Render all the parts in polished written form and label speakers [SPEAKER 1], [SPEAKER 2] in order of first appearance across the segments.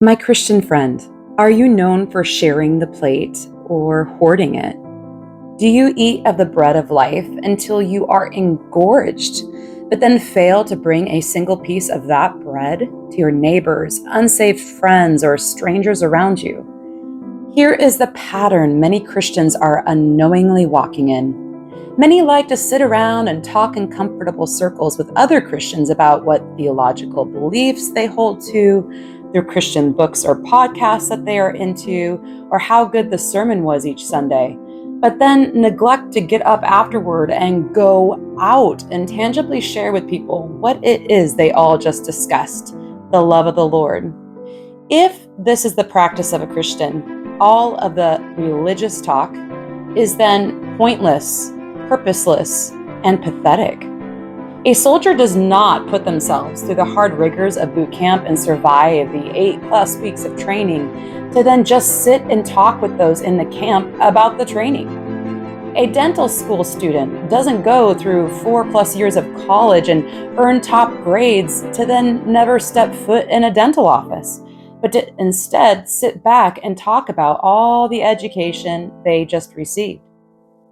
[SPEAKER 1] My Christian friend, are you known for sharing the plate or hoarding it? Do you eat of the bread of life until you are engorged, but then fail to bring a single piece of that bread to your neighbors, unsaved friends, or strangers around you? Here is the pattern many Christians are unknowingly walking in. Many like to sit around and talk in comfortable circles with other Christians about what theological beliefs they hold to, their Christian books or podcasts that they are into, or how good the sermon was each Sunday, but then neglect to get up afterward and go out and tangibly share with people what it is they all just discussed, the love of the Lord. If this is the practice of a Christian, all of the religious talk is then pointless, purposeless, and pathetic. A soldier does not put themselves through the hard rigors of boot camp and survive the 8+ weeks of training to then just sit and talk with those in the camp about the training. A dental school student doesn't go through 4+ years of college and earn top grades to then never step foot in a dental office, but to instead sit back and talk about all the education they just received.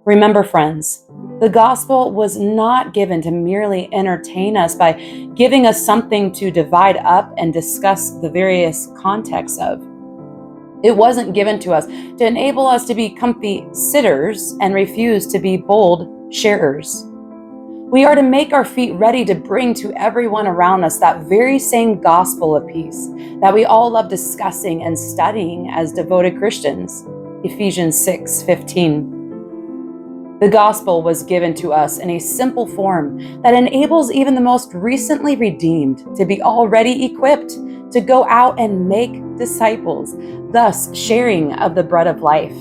[SPEAKER 1] Remember, friends, the gospel was not given to merely entertain us by giving us something to divide up and discuss the various contexts of. It wasn't given to us to enable us to be comfy sitters and refuse to be bold sharers. We are to make our feet ready to bring to everyone around us that very same gospel of peace that we all love discussing and studying as devoted Christians. Ephesians 6:15. The gospel was given to us in a simple form that enables even the most recently redeemed to be already equipped to go out and make disciples, thus sharing of the bread of life.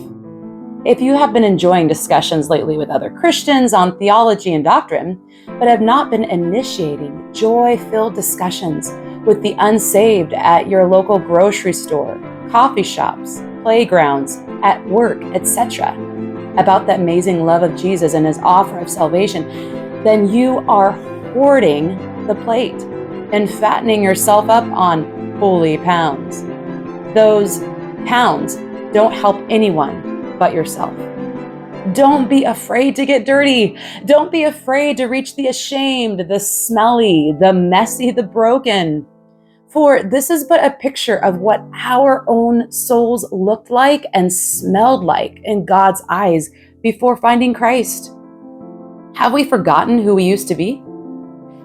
[SPEAKER 1] If you have been enjoying discussions lately with other Christians on theology and doctrine, but have not been initiating joy-filled discussions with the unsaved at your local grocery store, coffee shops, playgrounds, at work, etc., about the amazing love of Jesus and his offer of salvation, then you are hoarding the plate and fattening yourself up on holy pounds. Those pounds don't help anyone but yourself. Don't be afraid to get dirty. Don't be afraid to reach the ashamed, the smelly, the messy, the broken. For this is but a picture of what our own souls looked like and smelled like in God's eyes before finding Christ. Have we forgotten who we used to be?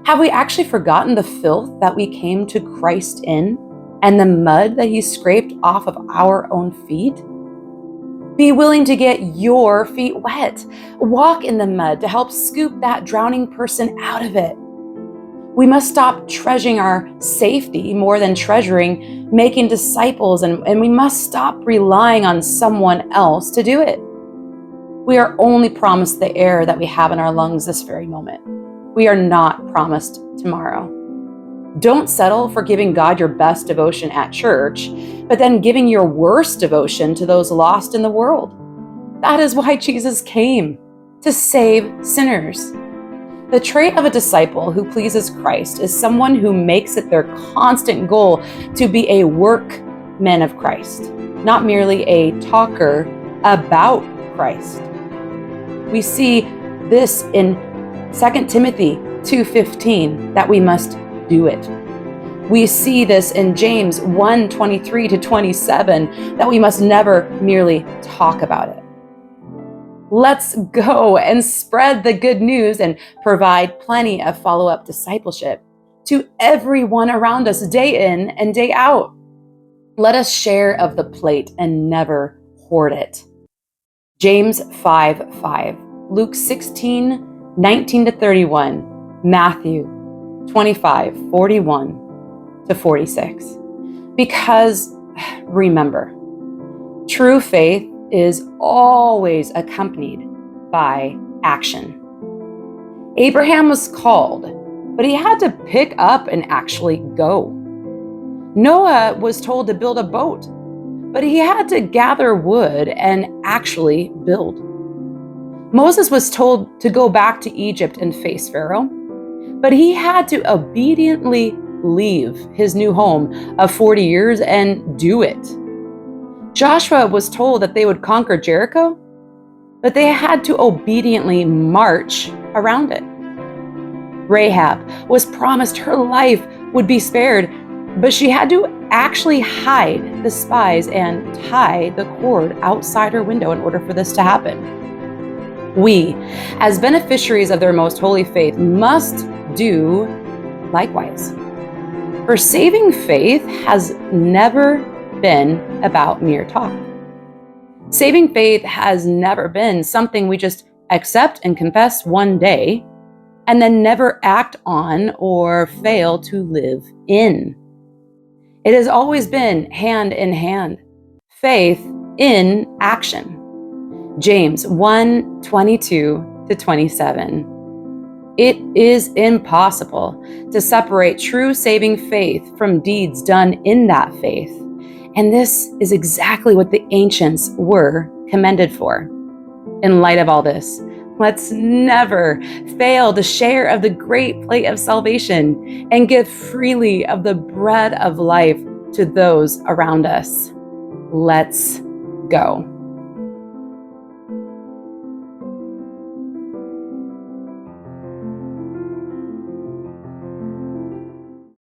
[SPEAKER 1] Have we actually forgotten the filth that we came to Christ in and the mud that he scraped off of our own feet? Be willing to get your feet wet. Walk in the mud to help scoop that drowning person out of it. We must stop treasuring our safety more than treasuring making disciples, and we must stop relying on someone else to do it. We are only promised the air that we have in our lungs this very moment. We are not promised tomorrow. Don't settle for giving God your best devotion at church, but then giving your worst devotion to those lost in the world. That is why Jesus came, to save sinners. The trait of a disciple who pleases Christ is someone who makes it their constant goal to be a workman of Christ, not merely a talker about Christ. We see this in 2 Timothy 2:15, that we must do it. We see this in James 1:23-27, that we must never merely talk about it. Let's go and spread the good news and provide plenty of follow-up discipleship to everyone around us day in and day out. Let us share of the plate and never hoard it. James 5:5, Luke 16:19-31, Matthew 25:41-46. Because remember, true faith is always accompanied by action. Abraham was called, but he had to pick up and actually go. Noah was told to build a boat, but he had to gather wood and actually build. Moses was told to go back to Egypt and face Pharaoh, but he had to obediently leave his new home of 40 years and do it. Joshua was told that they would conquer Jericho, but they had to obediently march around it. Rahab was promised her life would be spared, but she had to actually hide the spies and tie the cord outside her window in order for this to happen. We, as beneficiaries of their most holy faith, must do likewise. For saving faith has never been about mere talk. Saving faith has never been something we just accept and confess one day and then never act on or fail to live in. It has always been hand in hand, faith in action. James 1:22-27. It is impossible to separate true saving faith from deeds done in that faith. And this is exactly what the ancients were commended for. In light of all this, let's never fail to share of the great plate of salvation and give freely of the bread of life to those around us. Let's go.